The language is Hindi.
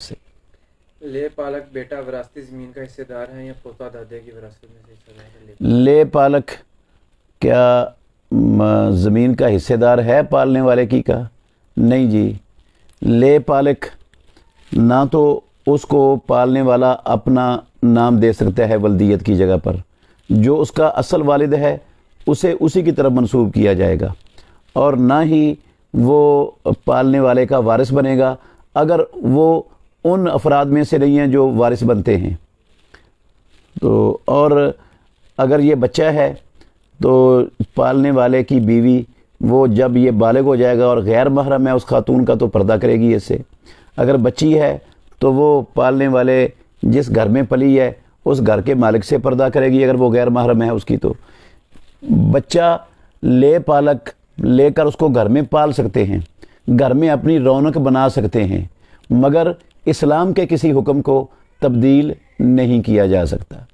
से। ले पालक बेटा विरासती ज़मीन का हिस्सेदार है या पोता दादे की विरासत में से हिस्सेदार है? ले पालक ले पालक क्या ज़मीन का हिस्सेदार है पालने वाले की का? नहीं जी। ले पालक ना तो उसको पालने वाला अपना नाम दे सकता है वल्दियत की जगह पर, जो उसका असल वालिद है उसे उसी की तरफ मंसूब किया जाएगा, और ना ही वो पालने वाले का वारिस बनेगा अगर वो उन अफराद में से नहीं है जो वारिस बनते हैं। तो और अगर ये बच्चा है तो पालने वाले की बीवी वो जब ये बालिग हो जाएगा और गैर महरम है उस खातून का, तो पर्दा करेगी इससे। अगर बच्ची है तो वो पालने वाले जिस घर में पली है उस घर के मालिक से पर्दा करेगी, अगर वो गैर महरम है उसकी। तो बच्चा ले पालक लेकर उसको घर में पाल सकते हैं, घर में अपनी रौनक बना सकते हैं, मगर इस्लाम के किसी हुक्म को तब्दील नहीं किया जा सकता।